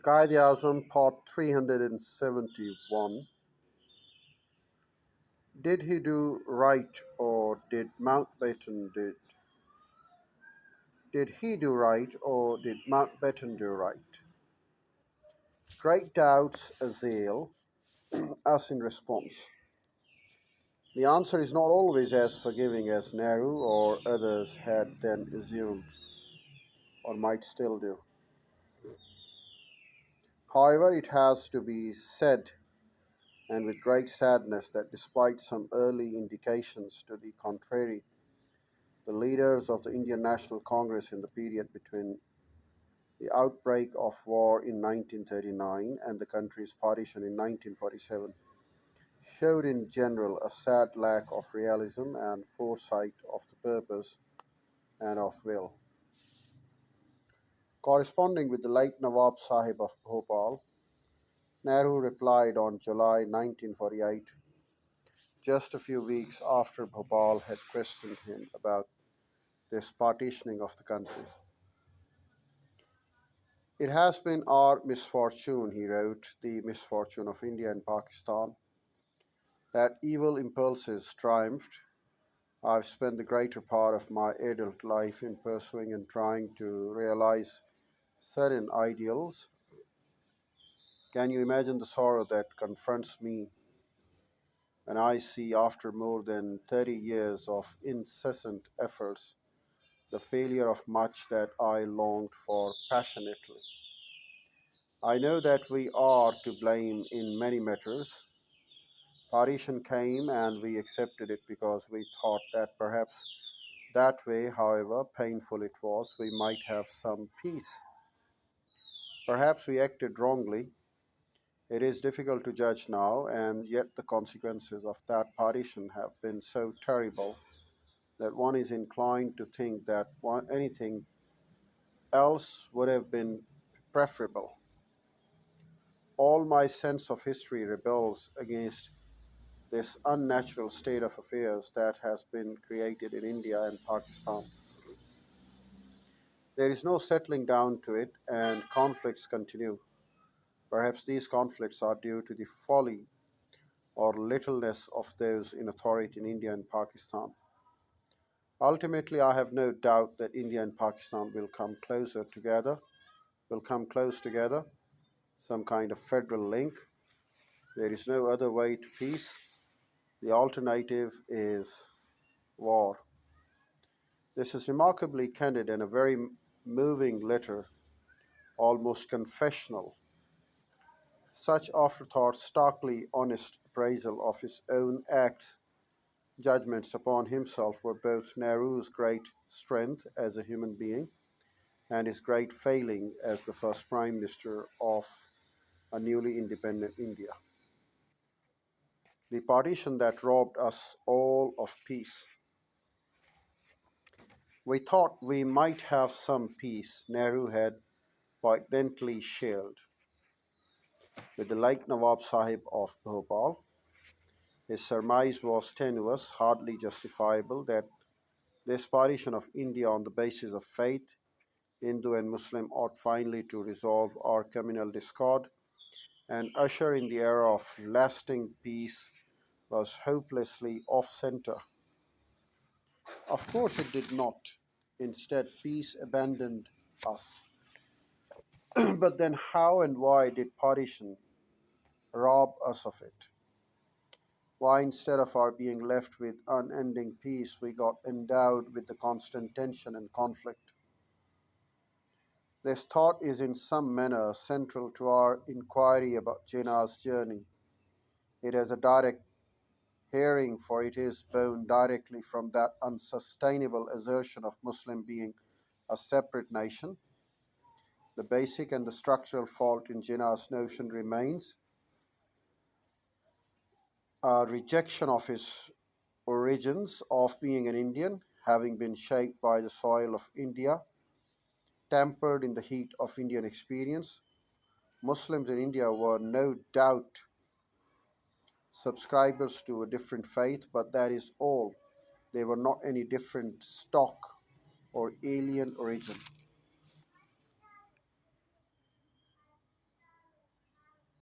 Quaid Azam, Part 371. Did he do right or did Mountbatten did? Did he do right or did Mountbatten do right? Great doubts assail us in response. The answer is not always as forgiving as Nehru or others had then assumed, or might still do. However, it has to be said, and with great sadness, that despite some early indications to the contrary, the leaders of the Indian National Congress in the period between the outbreak of war in 1939 and the country's partition in 1947 showed in general a sad lack of realism and foresight of the purpose and of will. Corresponding with the late Nawab Sahib of Bhopal, Nehru replied on July 1948, just a few weeks after Bhopal had questioned him about this partitioning of the country. It has been our misfortune, he wrote, the misfortune of India and Pakistan, that evil impulses triumphed. I've spent the greater part of my adult life in pursuing and trying to realize certain ideals. Can you imagine the sorrow that confronts me when I see, after more than 30 years of incessant efforts, the failure of much that I longed for passionately? I know that we are to blame in many matters. Partition came and we accepted it because we thought that perhaps that way, however painful it was, we might have some peace. Perhaps we acted wrongly. It is difficult to judge now, and yet the consequences of that partition have been so terrible that one is inclined to think that anything else would have been preferable. All my sense of history rebels against this unnatural state of affairs that has been created in India and Pakistan. There is no settling down to it, and conflicts continue. Perhaps these conflicts are due to the folly or littleness of those in authority in India and Pakistan. Ultimately, I have no doubt that India and Pakistan will come close together, some kind of federal link. There is no other way to peace. The alternative is war. This is remarkably candid and a very moving letter, almost confessional. Such afterthought, starkly honest appraisal of his own acts, judgments upon himself were both Nehru's great strength as a human being and his great failing as the first Prime Minister of a newly independent India. The partition that robbed us all of peace. We thought we might have some peace, Nehru had pointedly shared with the late Nawab Sahib of Bhopal. His surmise was tenuous, hardly justifiable, that this partition of India on the basis of faith, Hindu and Muslim, ought finally to resolve our communal discord and usher in the era of lasting peace was hopelessly off center. Of course, it did not. Instead, peace abandoned us. But then, how and why did partition rob us of it? Why, instead of our being left with unending peace, we got endowed with the constant tension and conflict? This thought is in some manner central to our inquiry about Jinnah's journey. It has a direct hearing, for it is born directly from that unsustainable assertion of Muslim being a separate nation. The basic and the structural fault in Jinnah's notion remains a rejection of his origins of being an Indian, having been shaped by the soil of India, tempered in the heat of Indian experience. Muslims in India were no doubt subscribers to a different faith, but that is all. They were not any different stock or alien origin.